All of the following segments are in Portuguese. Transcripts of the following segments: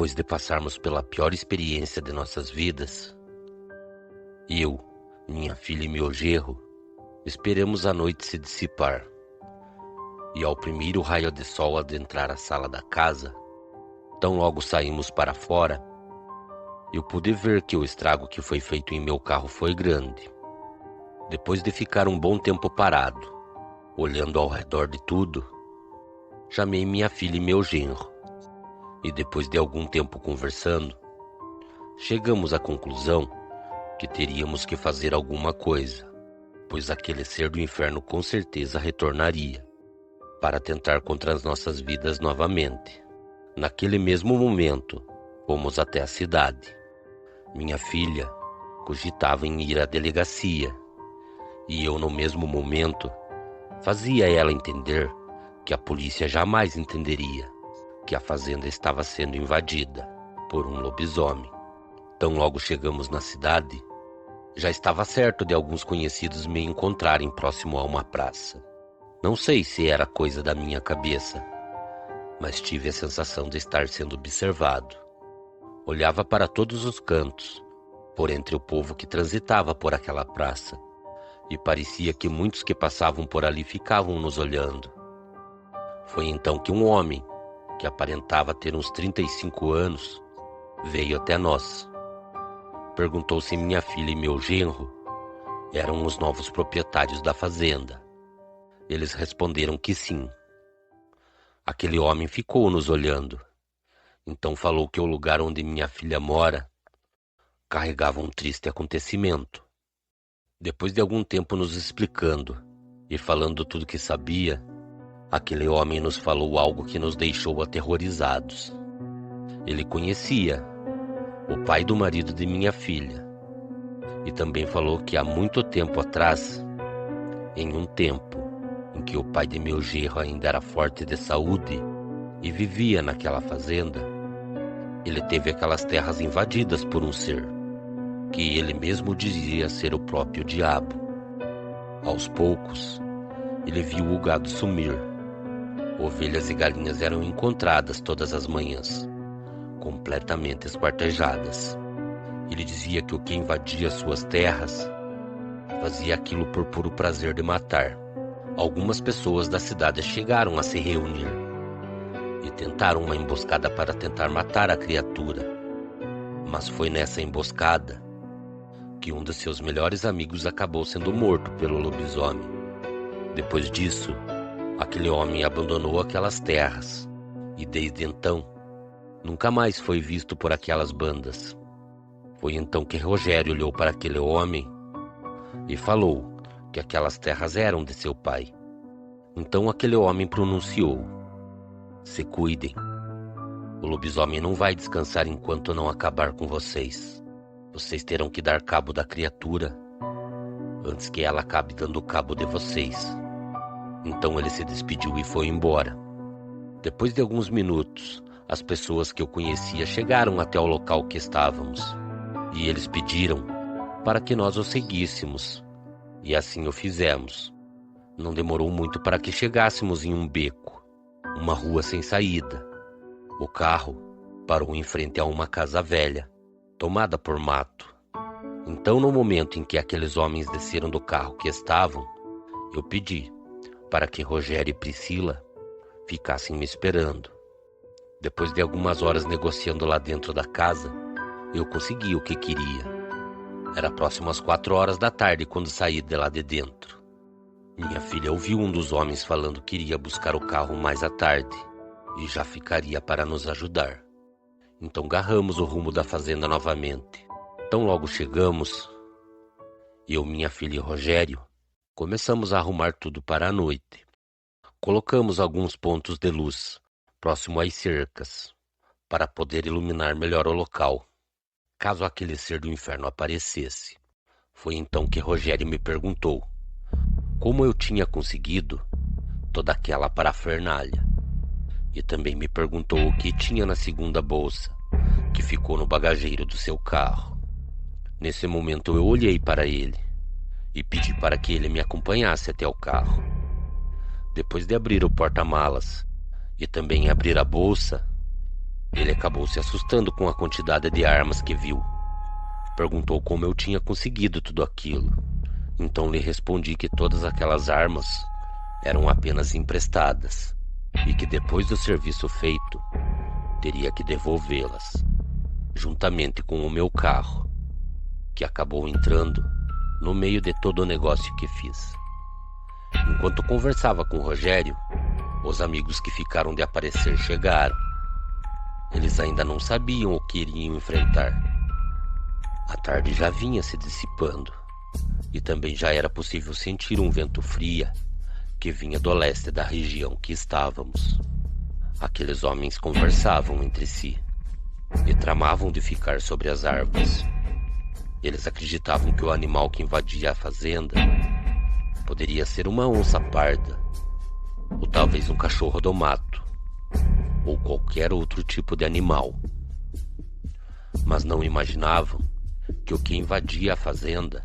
Depois de passarmos pela pior experiência de nossas vidas, eu, minha filha e meu genro, esperamos a noite se dissipar. E ao primeiro raio de sol adentrar a sala da casa, tão logo saímos para fora, eu pude ver que o estrago que foi feito em meu carro foi grande. Depois de ficar um bom tempo parado, olhando ao redor de tudo, chamei minha filha e meu genro, e depois de algum tempo conversando, chegamos à conclusão que teríamos que fazer alguma coisa, pois aquele ser do inferno com certeza retornaria, para tentar contra as nossas vidas novamente. Naquele mesmo momento, fomos até a cidade. Minha filha cogitava em ir à delegacia, e eu no mesmo momento fazia ela entender que a polícia jamais entenderia que a fazenda estava sendo invadida por um lobisomem. Tão logo chegamos na cidade, já estava certo de alguns conhecidos me encontrarem próximo a uma praça. Não sei se era coisa da minha cabeça, mas tive a sensação de estar sendo observado. Olhava para todos os cantos, por entre o povo que transitava por aquela praça, e parecia que muitos que passavam por ali ficavam nos olhando. Foi então que um homem, que aparentava ter uns 35 anos, veio até nós. Perguntou se minha filha e meu genro eram os novos proprietários da fazenda. Eles responderam que sim. Aquele homem ficou nos olhando. Então falou que o lugar onde minha filha mora carregava um triste acontecimento. Depois de algum tempo nos explicando e falando tudo que sabia, aquele homem nos falou algo que nos deixou aterrorizados. Ele conhecia o pai do marido de minha filha e também falou que há muito tempo atrás, em um tempo em que o pai de meu genro ainda era forte de saúde e vivia naquela fazenda, ele teve aquelas terras invadidas por um ser que ele mesmo dizia ser o próprio diabo. Aos poucos, ele viu o gado sumir. Ovelhas e galinhas eram encontradas todas as manhãs, completamente esquartejadas. Ele dizia que o que invadia suas terras fazia aquilo por puro prazer de matar. Algumas pessoas da cidade chegaram a se reunir e tentaram uma emboscada para tentar matar a criatura. Mas foi nessa emboscada que um de seus melhores amigos acabou sendo morto pelo lobisomem. Depois disso, aquele homem abandonou aquelas terras e desde então nunca mais foi visto por aquelas bandas. Foi então que Rogério olhou para aquele homem e falou que aquelas terras eram de seu pai. Então aquele homem pronunciou: "Se cuidem. O lobisomem não vai descansar enquanto não acabar com vocês. Vocês terão que dar cabo da criatura antes que ela acabe dando cabo de vocês." Então ele se despediu e foi embora. Depois de alguns minutos, as pessoas que eu conhecia chegaram até o local que estávamos e eles pediram para que nós o seguíssemos, e assim o fizemos. Não demorou muito para que chegássemos em um beco, uma rua sem saída. O carro parou em frente a uma casa velha, tomada por mato. Então, no momento em que aqueles homens desceram do carro que estavam, eu pedi para que Rogério e Priscila ficassem me esperando. Depois de algumas horas negociando lá dentro da casa, eu consegui o que queria. Era próximo às 4 horas da tarde quando saí de lá de dentro. Minha filha ouviu um dos homens falando que iria buscar o carro mais à tarde e já ficaria para nos ajudar. Então garramos o rumo da fazenda novamente. Tão logo chegamos, eu, minha filha e Rogério começamos a arrumar tudo para a noite. Colocamos alguns pontos de luz próximo às cercas para poder iluminar melhor o local, caso aquele ser do inferno aparecesse. Foi então que Rogério me perguntou como eu tinha conseguido toda aquela parafernália. E também me perguntou o que tinha na segunda bolsa, que ficou no bagageiro do seu carro. Nesse momento eu olhei para ele e pedi para que ele me acompanhasse até o carro. Depois de abrir o porta-malas e também abrir a bolsa, Ele acabou se assustando com a quantidade de armas que viu. Perguntou como eu tinha conseguido tudo aquilo. Então lhe respondi que todas aquelas armas eram apenas emprestadas e que depois do serviço feito, teria que devolvê-las, juntamente com o meu carro, que acabou entrando no meio de todo o negócio que fiz. Enquanto conversava com o Rogério, os amigos que ficaram de aparecer chegaram. Eles ainda não sabiam o que iriam enfrentar. A tarde já vinha se dissipando e também já era possível sentir um vento fria que vinha do leste da região que estávamos. Aqueles homens conversavam entre si e tramavam de ficar sobre as árvores. Eles acreditavam que o animal que invadia a fazenda poderia ser uma onça parda, ou talvez um cachorro do mato, ou qualquer outro tipo de animal. Mas não imaginavam que o que invadia a fazenda,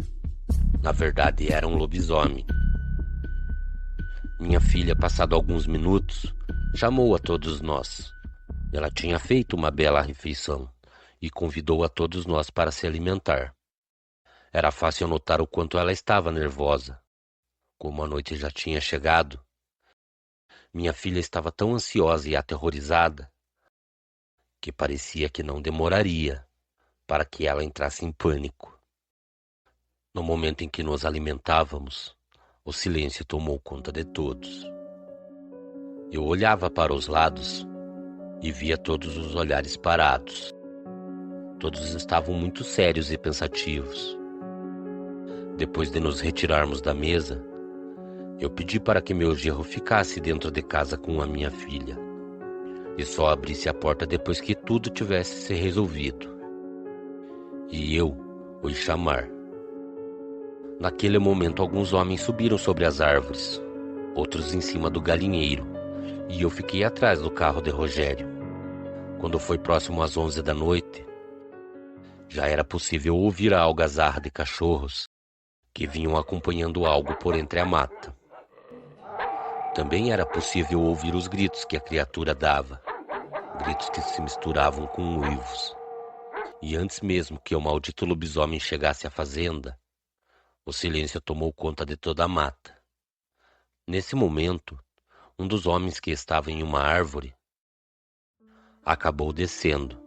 na verdade, era um lobisomem. Minha filha, passado alguns minutos, chamou a todos nós. Ela tinha feito uma bela refeição e convidou a todos nós para se alimentar. Era fácil notar o quanto ela estava nervosa. Como a noite já tinha chegado, minha filha estava tão ansiosa e aterrorizada que parecia que não demoraria para que ela entrasse em pânico. No momento em que nos alimentávamos, o silêncio tomou conta de todos. Eu olhava para os lados e via todos os olhares parados. Todos estavam muito sérios e pensativos. Depois de nos retirarmos da mesa, eu pedi para que meu genro ficasse dentro de casa com a minha filha e só abrisse a porta depois que tudo tivesse se resolvido. E eu o chamar. Naquele momento, alguns homens subiram sobre as árvores, outros em cima do galinheiro, e eu fiquei atrás do carro de Rogério. Quando foi próximo às 11 da noite, já era possível ouvir a algazarra de cachorros que vinham acompanhando algo por entre a mata. Também era possível ouvir os gritos que a criatura dava, gritos que se misturavam com uivos. E antes mesmo que o maldito lobisomem chegasse à fazenda, o silêncio tomou conta de toda a mata. Nesse momento, um dos homens que estava em uma árvore acabou descendo.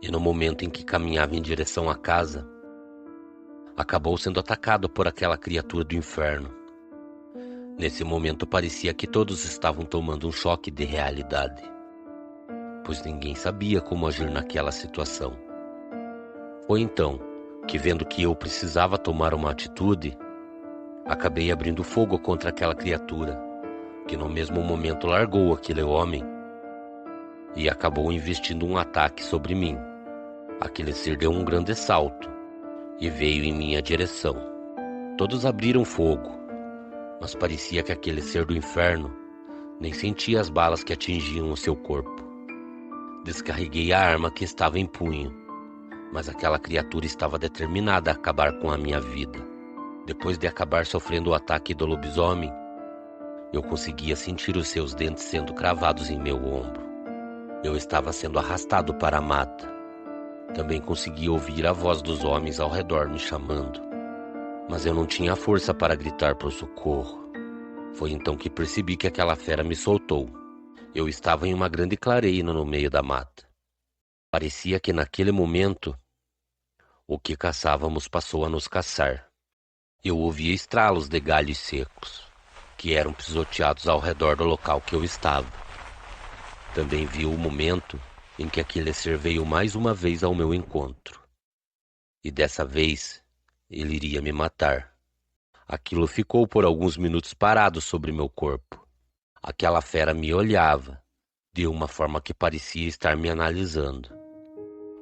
E no momento em que caminhava em direção à casa, acabou sendo atacado por aquela criatura do inferno. Nesse momento parecia que todos estavam tomando um choque de realidade, pois ninguém sabia como agir naquela situação. Foi então que, vendo que eu precisava tomar uma atitude, acabei abrindo fogo contra aquela criatura, que no mesmo momento largou aquele homem e acabou investindo um ataque sobre mim. Aquele ser deu um grande salto e veio em minha direção. Todos abriram fogo, mas parecia que aquele ser do inferno nem sentia as balas que atingiam o seu corpo. Descarreguei a arma que estava em punho, mas aquela criatura estava determinada a acabar com a minha vida. Depois de acabar sofrendo o ataque do lobisomem, eu conseguia sentir os seus dentes sendo cravados em meu ombro. Eu estava sendo arrastado para a mata. Também conseguia ouvir a voz dos homens ao redor me chamando, mas eu não tinha força para gritar por socorro. Foi então que percebi que aquela fera me soltou. Eu estava em uma grande clareira no meio da mata. Parecia que naquele momento o que caçávamos passou a nos caçar. Eu ouvia estralos de galhos secos, que eram pisoteados ao redor do local que eu estava. Também vi o momento em que aquele ser veio mais uma vez ao meu encontro. E dessa vez, ele iria me matar. Aquilo ficou por alguns minutos parado sobre meu corpo. Aquela fera me olhava, de uma forma que parecia estar me analisando.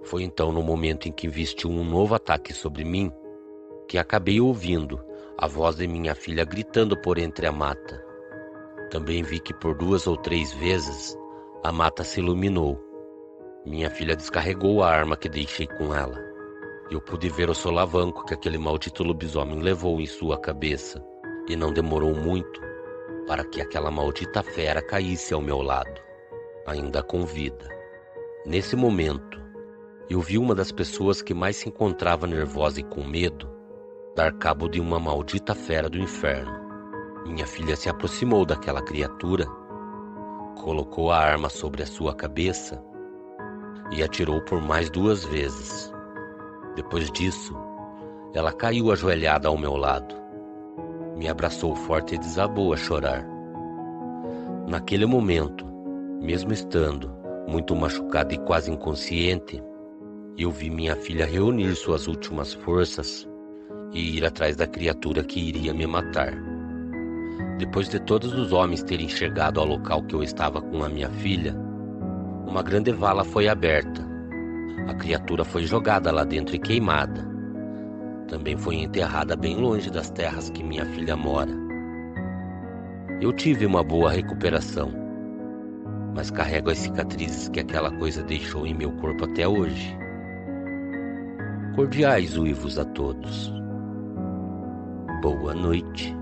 Foi então, no momento em que investiu um novo ataque sobre mim, que acabei ouvindo a voz de minha filha gritando por entre a mata. Também vi que por 2 ou 3 vezes a mata se iluminou. Minha filha descarregou a arma que deixei com ela. Eu pude ver o solavanco que aquele maldito lobisomem levou em sua cabeça, e não demorou muito para que aquela maldita fera caísse ao meu lado, ainda com vida. Nesse momento, eu vi uma das pessoas que mais se encontrava nervosa e com medo dar cabo de uma maldita fera do inferno. Minha filha se aproximou daquela criatura, colocou a arma sobre a sua cabeça e atirou por mais 2 vezes. Depois disso, ela caiu ajoelhada ao meu lado, me abraçou forte e desabou a chorar. Naquele momento, mesmo estando muito machucada e quase inconsciente, eu vi minha filha reunir suas últimas forças e ir atrás da criatura que iria me matar. Depois de todos os homens terem chegado ao local que eu estava com a minha filha, uma grande vala foi aberta. A criatura foi jogada lá dentro e queimada. Também foi enterrada bem longe das terras que minha filha mora. Eu tive uma boa recuperação, mas carrego as cicatrizes que aquela coisa deixou em meu corpo até hoje. Cordiais uivos a todos. Boa noite.